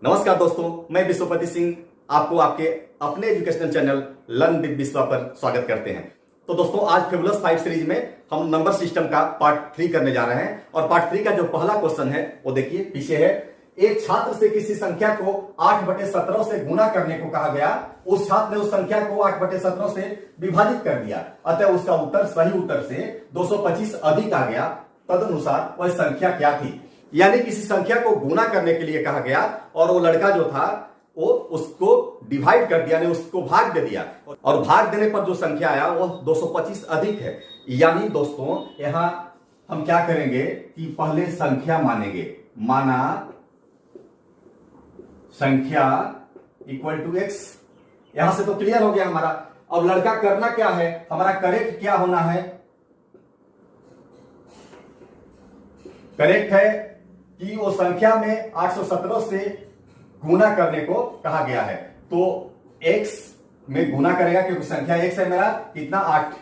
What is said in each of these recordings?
नमस्कार दोस्तों, मैं विश्वपति सिंह आपको आपके अपने एजुकेशनल चैनल लर्न विद विश्वा पर स्वागत करते हैं। तो दोस्तों, आज फेबुलस 5 सीरीज में हम नंबर सिस्टम का पार्ट 3 करने जा रहे हैं और पार्ट 3 का जो पहला क्वेश्चन है वो देखिए पीछे है। एक छात्र से किसी संख्या को 8/17 से गुना करने को कहा गया। उस छात्र ने उस संख्या को 8/17 से विभाजित कर दिया, अतः उसका उत्तर सही उत्तर से 225 अधिक आ गया। तदनुसार वह संख्या क्या थी? यानी किसी संख्या को गुना करने के लिए कहा गया और वो लड़का जो था वो उसको डिवाइड कर दिया, यानी उसको भाग दे दिया और भाग देने पर जो संख्या आया वो 225 अधिक है। यानी दोस्तों यहां हम क्या करेंगे कि पहले संख्या मानेंगे। माना संख्या इक्वल टू x। यहां से तो क्लियर हो गया हमारा। अब लड़का करना क्या है, हमारा करेक्ट क्या होना है? करेक्ट है कि वो संख्या में 817 से गुना करने को कहा गया है। तो x में गुना करेगा क्योंकि संख्या x है मेरा, कितना 8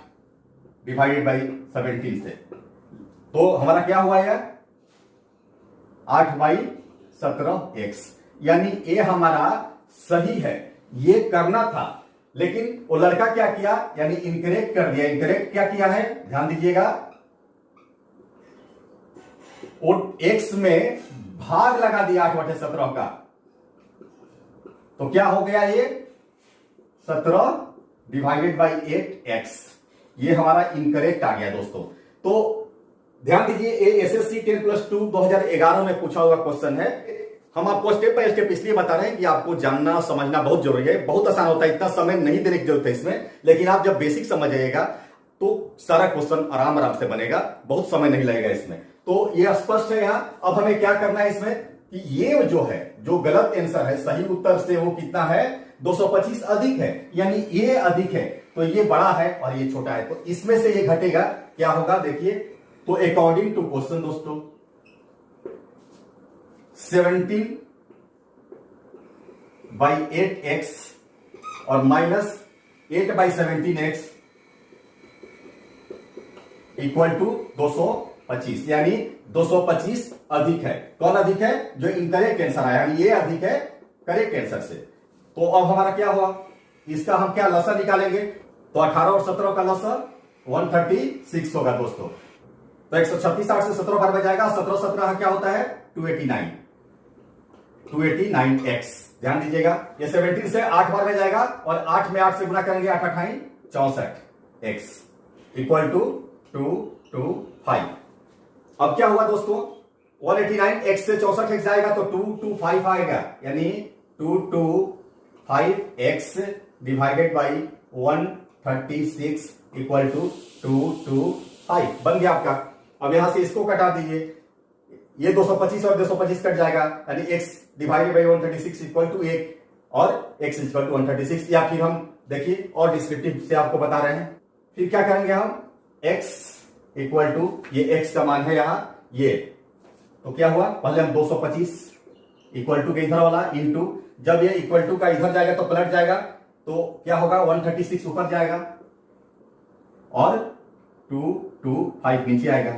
डिवाइडेड बाई 17 से। तो हमारा क्या हुआ यार 8/17x। यानी ये हमारा सही है। ये करना था लेकिन वो लड़का क्या किया, यानी इनकरेक्ट कर दिया। इनकरेक्ट क्या किया है, ध्यान दीजिएगा। और x में भाग लगा दिया 8/17 का, तो क्या हो गया ये 17 डिवाइडेड बाई 8x। ये हमारा इनकरेक्ट आ गया दोस्तों। तो ध्यान दीजिए, ये SSC 10+2 2011 में पूछा हुआ क्वेश्चन है। हम आपको स्टेप बाय स्टेप इसलिए बता रहे हैं कि आपको जानना समझना बहुत जरूरी है। बहुत आसान होता है, इतना समय नहीं देने की जरूरत है इसमें, लेकिन आप जब बेसिक समझ जाइएगा तो सारा क्वेश्चन आराम आराम से बनेगा, बहुत समय नहीं लगेगा इसमें। तो ये स्पष्ट है यहां। अब हमें क्या करना है इसमें कि ये जो है, जो गलत आंसर है, सही उत्तर से वो कितना है 225 अधिक है। यानी ये अधिक है तो ये बड़ा है और ये छोटा है, तो इसमें से ये घटेगा। क्या होगा देखिए, तो अकॉर्डिंग टू क्वेश्चन दोस्तों 17/8x और माइनस 8/17x इक्वल टू 225। यानी 225 अधिक है। कौन अधिक है? जो इनकरेक्ट आंसर आया, यानी ये अधिक है करेक्ट आंसर से। तो अब हमारा क्या हुआ, इसका हम क्या लसर निकालेंगे। तो 18 और 17 का लसर 136 होगा दोस्तों। तो 136 8 से 17 बार में जाएगा। 17 17 क्या होता है 289x। ध्यान दीजिएगा, ये 17 से 8 बार में जाएगा और 8 में 8 से गुना करेंगे, 8 8 64x इक्वल टू 225। अब क्या हुआ दोस्तों, 189x से 64x जाएगा तो 225 आएगा। यानी 225x divided by 136 equal to 225 बन गया आपका। अब यहां से इसको कटा दीजिए, ये 225 और 225 कट जाएगा, यानी x divided by 136 equal to 1 और x इक्वल टू 136। या फिर हम देखिए और डिस्क्रिप्टिव से आपको बता रहे हैं। फिर क्या करेंगे हम, x इक्वल टू ये x का मान है यहां ये, तो क्या हुआ, पहले हम 225 इक्वल टू के इधर वाला इंटू, जब ये इक्वल टू का इधर जाएगा तो पलट जाएगा, तो क्या होगा 136 ऊपर जाएगा और 225 नीचे आएगा।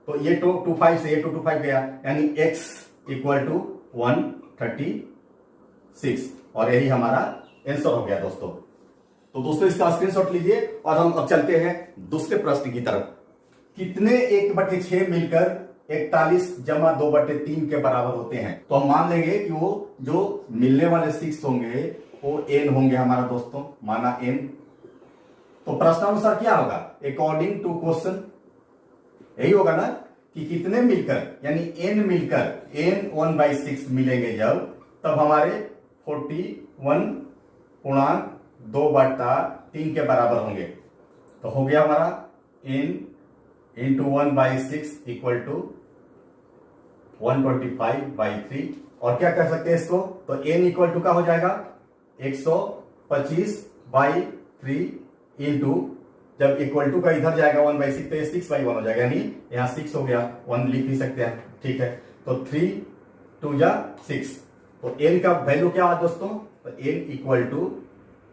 तो ये 225 से ये 225 गया, यानी x इक्वल टू 136 और यही हमारा आंसर हो गया दोस्तों। तो दोस्तों इसका स्क्रीनशॉट लीजिए और हम अब चलते हैं दूसरे प्रश्न की तरफ। कितने 1/6 मिलकर 41 जमा 2/3 के बराबर होते हैं? तो हम मान लेंगे कि वो जो मिलने वाले 6 होंगे वो n होंगे हमारा दोस्तों, माना n। तो प्रश्नानुसार क्या होगा, अकॉर्डिंग टू क्वेश्चन यही होगा ना कि कितने मिलकर, यानी n मिलकर n 1/6 मिलेंगे जब, तब हमारे 41.2/3 के बराबर होंगे। तो हो गया हमारा n इंटू 1/6 इक्वल टू 125/3। और क्या कर सकते हैं इसको, तो n इक्वल टू का हो जाएगा 125/3 इंटू, जब इक्वल टू का इधर जाएगा 1/6 तो ये 6/1 हो जाएगा, यानी यहां 6 हो गया, 1 लिख भी सकते हैं, ठीक है। तो 3 2 जा 6, तो n का वैल्यू क्या हुआ दोस्तों, तो n इक्वल टू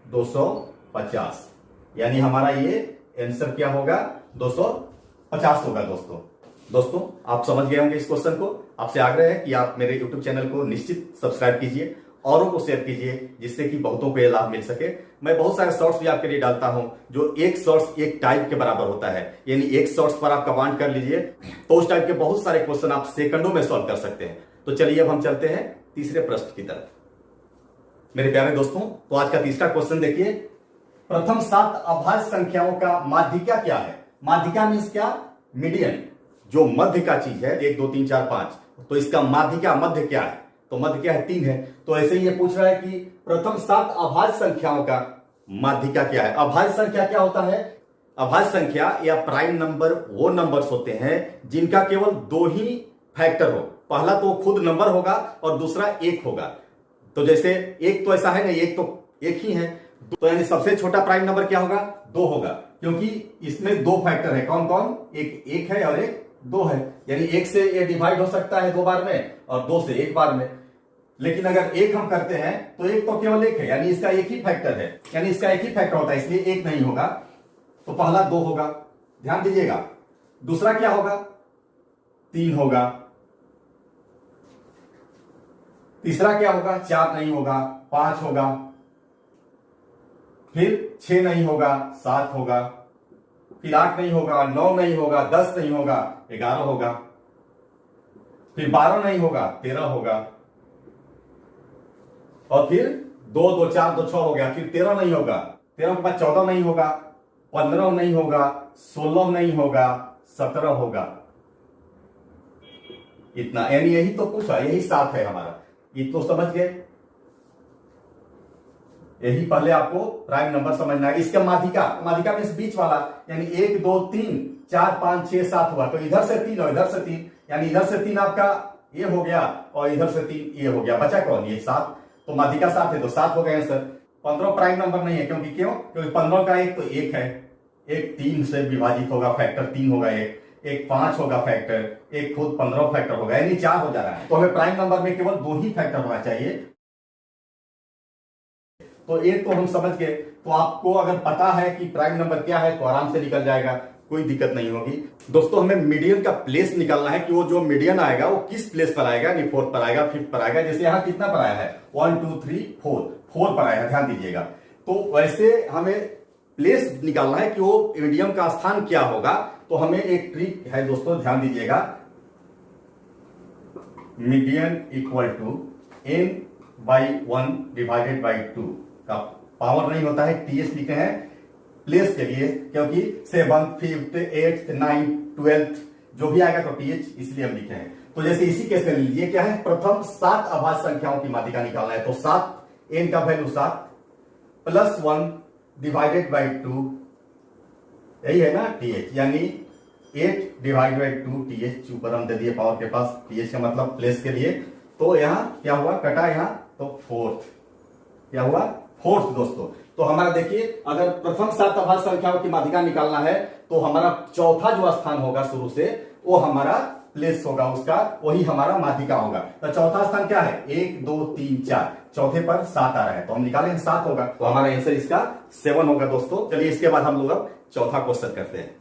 250। यानी हमारा ये आंसर क्या होगा 250 होगा दोस्तों। आप समझ गए होंगे इस क्वेश्चन को। आपसे आग्रह है कि आप मेरे YouTube चैनल को निश्चित सब्सक्राइब कीजिए औरों को शेयर कीजिए, जिससे कि बहुतों को यह लाभ मिल सके। मैं बहुत सारे शॉर्ट्स भी आपके लिए डालता हूं, जो एक शॉर्ट्स एक टाइप के बराबर होता है, यानी एक शॉर्ट्स पर आप कमांड कर लीजिए तो उस टाइप के बहुत सारे क्वेश्चन आप सेकंडों में सॉल्व कर सकते हैं। तो चलिए अब हम चलते हैं तीसरे प्रश्न की तरफ। मेरे प्यारे दोस्तों, तो आज का तीसरा क्वेश्चन देखिए, प्रथम 7 अभाज्य संख्याओं का माध्यिका क्या है? माध्यिका मीन्स क्या? मीडियन, जो मध्य का चीज है, 1 2 3 4 5, तो इसका माध्यिका मध्य क्या है? तो मध्य क्या है? 3 है। तो ऐसे ही ये पूछ रहा है कि प्रथम 7 अभाज्य संख्याओं का माध्यिका क्या है? अभाज्य संख्या क्या होता है? अभाज्य संख्या या प्राइम नंबर वो नंबर्स होते हैं जिनका केवल 2 ही फैक्टर हो। पहला तो खुद नंबर होगा और दूसरा 1 होगा। तो जैसे 1 तो ऐसा है नहीं, 1 तो 1 ही है, तो यानी सबसे छोटा प्राइम नंबर क्या होगा? 2 होगा, क्योंकि इसमें 2 फैक्टर है। कौन कौन? एक 1 है और एक 2 है, यानी 1 से ये डिवाइड हो सकता है 2 बार में और 2 से 1 बार में। लेकिन अगर 1 हम करते हैं तो 1 तो केवल 1 है, यानी इसका एक ही फैक्टर है, यानी इसका एक ही फैक्टर होता है, इसलिए 1 नहीं होगा। तो पहला 2 होगा, ध्यान दीजिएगा। दूसरा क्या होगा? 3 होगा। तीसरा क्या होगा? 4 नहीं होगा, 5 होगा। फिर 6 नहीं होगा, 7 होगा। फिर 8 नहीं होगा, 9 नहीं होगा, 10 नहीं होगा, 11 होगा। फिर 12 नहीं होगा, 13 होगा। और फिर 2 2 4 2 6 हो गया। फिर 13 नहीं होगा, 13 के बाद 14 नहीं होगा, 15 नहीं होगा, 16 नहीं होगा, 17 होगा। इतना, यानी यही तो पूछा, यही 7 है हमारा। ये तो समझ गए, यही पहले आपको प्राइम नंबर समझना है। इसका माध्यिका, माध्यिका मीन्स बीच वाला, यानी 1 2 3 4 5 6 7 हुआ, तो इधर से 3 और इधर से 3, यानी इधर से 3 आपका ये हो गया और इधर से 3 ये हो गया, बचा कौन? ये 7। तो माध्यिका 7 है, तो 7 हो गए आंसर। 15 प्राइम नंबर नहीं है, क्योंकि क्यों? क्योंकि 15 का एक तो 1 है, एक 3 से विभाजित होगा, फैक्टर 3 होगा, एक 5 होगा फैक्टर, एक खुद 15 फैक्टर होगा, यानी 4 हो जा रहा है। तो हमें प्राइम नंबर में केवल 2 ही फैक्टर होना चाहिए। तो एक तो हम समझ गए। तो आपको अगर पता है कि प्राइम नंबर क्या है तो आराम से निकल जाएगा, कोई दिक्कत नहीं होगी। दोस्तों, हमें मीडियन का प्लेस निकालना है कि वो जो मीडियन आएगा वो किस प्लेस पर आएगा, यानी 4th पर आएगा, 5th पर आएगा। जैसे यहां कितना पर आया है? 1 2 3 4 पर आया है, ध्यान दीजिएगा। तो वैसे हमें प्लेस निकालना है कि वो मीडियम का स्थान क्या होगा। तो हमें एक ट्रिक है दोस्तों, ध्यान दीजिएगा। Median equal to n/1 divided by 2 का पावर नहीं होता है, टीएस लिखे हैं प्लेस के लिए, क्योंकि 7th 5th 8th 9th 12th जो भी आएगा तो टीएच, इसलिए हम लिखे हैं। तो जैसे इसी केस में लीजिए, क्या है? प्रथम 7 अभाज्य संख्याओं की माध्यिका निकालना है। तो 7, n का वैल्यू 7 प्लस 1 डिवाइडेड बाई 2, यही है ना टीएच, यानी 8 डिवाइडेड बाई 2 टीएच। ऊपर हम दे दिए पावर के पास, टीएच का मतलब प्लेस के लिए। तो यहां क्या हुआ? कटा यहां, तो 4th क्या हुआ? 4th दोस्तों। तो हमारा देखिए, अगर प्रथम 7 अभाज्य संख्याओं की माध्यिका निकालना है तो हमारा चौथा जो स्थान होगा शुरू से, वो हमारा प्लेस होगा, उसका वही हमारा माध्यिका होगा। तो चौथा स्थान क्या है? 1 2 3 4, चौथे पर 7 आ रहा है, तो हम निकालेंगे 7 होगा। तो हमारा आंसर इसका 7 होगा दोस्तों। चलिए इसके बाद हम लोग अब चौथा क्वेश्चन करते हैं।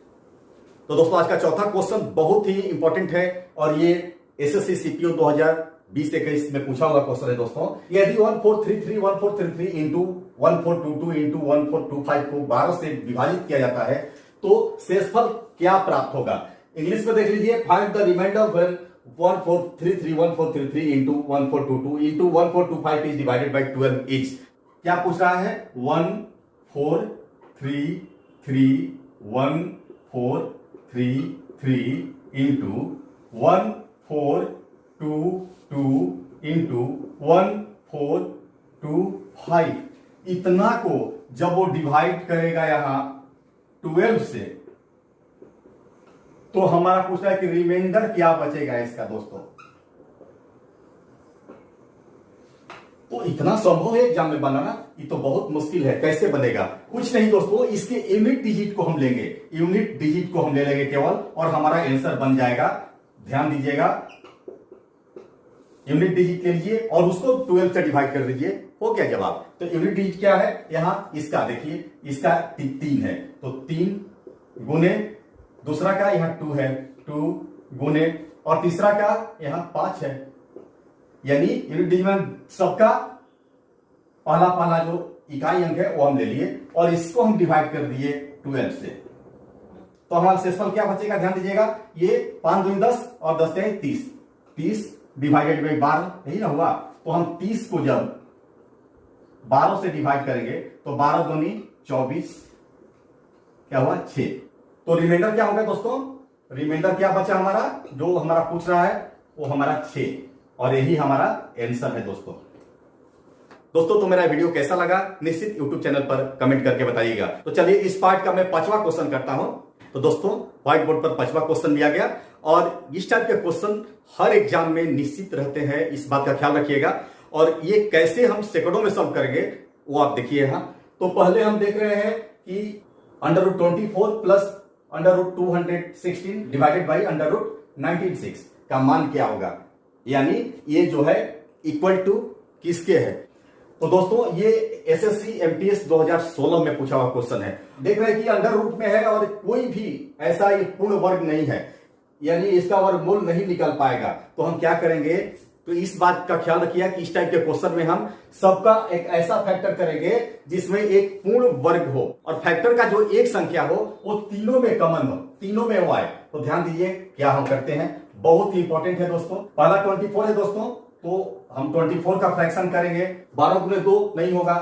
तो दोस्तों, आज का चौथा क्वेश्चन बहुत ही इंपॉर्टेंट है और ये एसएससी सीपीओ 2020-21 में पूछा हुआ क्वेश्चन है दोस्तों। यदि 1433 इंटू 1422 इंटू 1425 को 12 से विभाजित किया जाता है तो शेषफल क्या प्राप्त होगा? इंग्लिश में देख लीजिए, find the remainder when 1433 into 1422 into 1425 is divided by 12 is. क्या पूछ रहा है? 1433 इंटू 1422 इंटू 1425, इतना को जब वो डिवाइड करेगा यहां 12 से, तो हमारा पूछ रहा है कि रिमाइंडर क्या बचेगा इसका दोस्तों। तो इतना संभव है एग्जाम में बनाना? ये तो बहुत मुश्किल है। कैसे बनेगा? कुछ नहीं दोस्तों, इसके यूनिट डिजिट को हम लेंगे, यूनिट डिजिट को हम ले लेंगे केवल, और हमारा आंसर बन जाएगा। ध्यान दीजिएगा, यूनिट डिजिट ले लीजिए और उसको 12 से डिवाइड कर दीजिए, हो गया जवाब। तो यूनिट डिजिट क्या है? यहां इसका देखिए, इसका 3 है, तो 3 गुने दूसरा का यहां 2 है, 2 गुने और तीसरा का यहां 5 है, यानी यूनिट डिजिट सबका पहला पहला जो इकाई अंक है वो हम ले लिए और इसको हम डिवाइड कर दिए 12 से, तो हमारा शेषफल क्या बचेगा, ध्यान दीजिएगा, ये 5 दूनी 10 और 10 है 30, 30 डिवाइडेड बाई 12, यही ना हुआ। तो हम 30 को जब 12 से डिवाइड करेंगे तो 12 दूनी 24, क्या हुआ 6। तो रिमाइंडर क्या हो गया दोस्तों, रिमाइंडर क्या बचा हमारा, जो हमारा पूछ रहा है वो हमारा 6, और यही हमारा आंसर है दोस्तों। तो मेरा वीडियो कैसा लगा निश्चित YouTube चैनल पर कमेंट करके बताइएगा। तो चलिए इस पार्ट का मैं 5वां क्वेश्चन करता हूं। तो दोस्तों व्हाइट बोर्ड पर 5वां क्वेश्चन दिया गया, और इस टाइप के क्वेश्चन हर एग्जाम में निश्चित रहते हैं, इस बात का ख्याल रखिएगा। और ये कैसे हम सेकंडों में सॉल्व करेंगे वो आप देखिए यहां। तो पहले हम देख रहे हैं कि √24 प्लस √216 डिवाइडेड बाई √96 का मान क्या होगा, यानी ये जो है इक्वल टू किसके है। तो दोस्तों ये एसएससी एमटीएस 2016 में पूछा हुआ क्वेश्चन है। देख रहे हैं कि अंडर रूट में है और कोई भी ऐसा ये पूर्ण वर्ग नहीं है, यानी इसका वर्गमूल नहीं निकल पाएगा। तो हम क्या करेंगे, तो इस बात का ख्याल रखिए कि इस टाइप के क्वेश्चन में हम सबका एक ऐसा फैक्टर करेंगे जिसमें एक पूर्ण वर्ग हो, और फैक्टर का जो एक संख्या हो वो तीनों में कॉमन हो, तीनों में वो आए। तो ध्यान दीजिए क्या हम करते हैं, बहुत ही इंपॉर्टेंट है दोस्तों। पहला 24 है दोस्तों, तो हम 24 का फ्रैक्शन करेंगे। 12 गुने 2 नहीं होगा,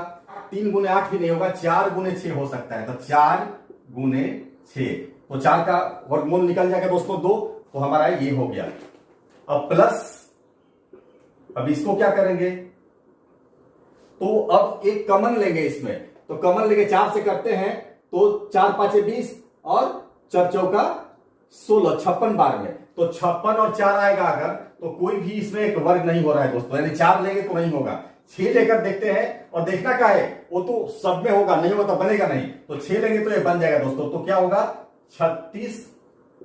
3 गुने 8 भी नहीं होगा, 4 गुने 6 हो सकता है। तो 4 गुने 6, तो 4 का वर्गमूल निकल जाएगा दोस्तों 2, तो हमारा ये हो गया। अब प्लस, अब इसको क्या करेंगे, तो अब एक कॉमन लेंगे इसमें, तो कॉमन लेंगे 4 से करते हैं, तो 4 5 20 और 4 चौका 16, 56 बार में, तो 56 और 4 आएगा अगर, तो कोई भी इसमें एक वर्ग नहीं हो रहा है दोस्तों, यानी 4 लेंगे तो नहीं होगा। 6 लेकर देखते हैं, और देखना क्या है, वो तो सब में होगा, नहीं होगा तो बनेगा नहीं, तो 6 लेंगे तो ये बन जाएगा दोस्तों। तो क्या होगा 36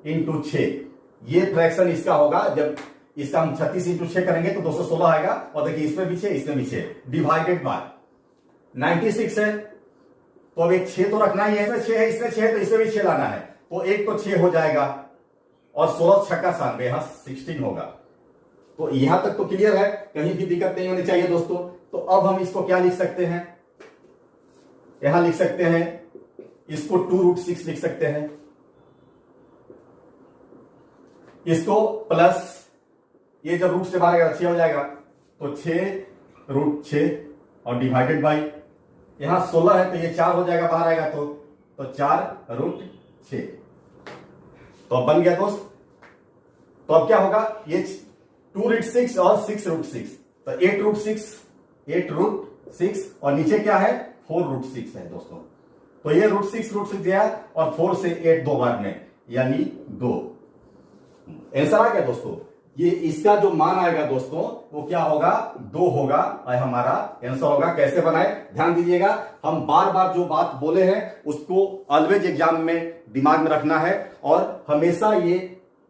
× 6, ये फ्रैक्शन इसका होगा। जब इसका हम 36 × 6 करेंगे तो 216 आएगा, और देखिए इसमें भी 6 इसमें भी 6 डिवाइडेड बाय 96 है, तो अब एक 6 तो रखना ही है, इसमें 6 है, इसमें 6 है, तो इसमें भी 6 लाना है, तो एक तो 6 हो जाएगा, और 16 छक्का 96, यहां 16 होगा। तो यहां तक तो क्लियर है, कहीं भी दिक्कत नहीं होनी चाहिए दोस्तों। तो अब हम इसको क्या लिख सकते हैं, यहां लिख सकते हैं, इसको 2√6 लिख सकते हैं, इसको प्लस, ये जब रूट से बाहर आएगा 6 हो जाएगा, तो 6√6 और डिवाइडेड बाई, यहां 16 है तो ये 4 हो जाएगा, बाहर आएगा तो 4√6, तो अब बन गया दोस्त। तो अब क्या होगा, ये 2√6 और 6√6, तो 8√6 और नीचे क्या है 4√6 है दोस्तों। तो ये √6 दिया, और 4 से 8 दो बार में, यानी 2। आंसर आ गया दोस्तों। ये इसका जो मान आएगा दोस्तों वो क्या होगा, 2 होगा, और हमारा आंसर होगा। कैसे बनाए, ध्यान दीजिएगा, हम बार बार जो बात बोले हैं उसको ऑलवेज एग्जाम में दिमाग में रखना है, और हमेशा ये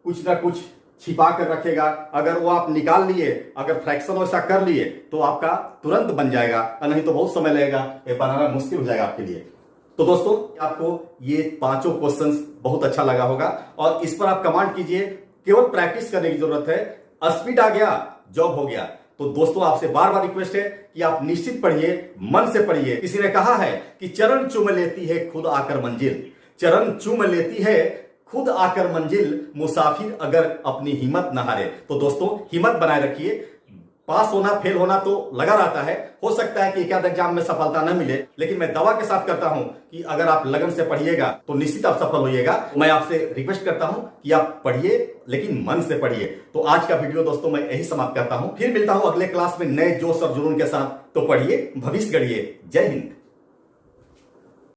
कुछ ना कुछ छिपा कर रखेगा। अगर वो आप निकाल लिए, अगर फ्रैक्शन वैसा कर लिए तो आपका तुरंत बन जाएगा, और नहीं तो बहुत समय लगेगा, ये बनाना मुश्किल हो जाएगा आपके लिए। तो दोस्तों आपको ये 5 क्वेश्चंस बहुत अच्छा लगा होगा, और इस पर आप कमेंट कीजिए। केवल प्रैक्टिस करने की जरूरत है, स्पीड आ गया जॉब हो गया। तो दोस्तों आपसे बार बार रिक्वेस्ट है कि आप निश्चित पढ़िए, मन से पढ़िए। किसी ने कहा है कि चरण चूम लेती है खुद आकर मंजिल, चरण चूम लेती है खुद आकर मंजिल, मुसाफिर अगर अपनी हिम्मत न हारे। तो दोस्तों हिम्मत बनाए रखिए, पास होना फेल होना तो लगा रहता है, हो सकता है कि एक आध एग्जाम में सफलता न मिले, लेकिन मैं दावा के साथ करता हूं कि अगर आप लगन से पढ़िएगा तो निश्चित आप सफल होइएगा। मैं आपसे रिक्वेस्ट करता हूं कि आप पढ़िए, लेकिन मन से पढ़िए। तो आज का वीडियो दोस्तों मैं यही समाप्त करता हूं, फिर मिलता हूं अगले क्लास में नए जोश और जुनून के साथ। तो पढ़िए, भविष्य गढ़िए। जय हिंद।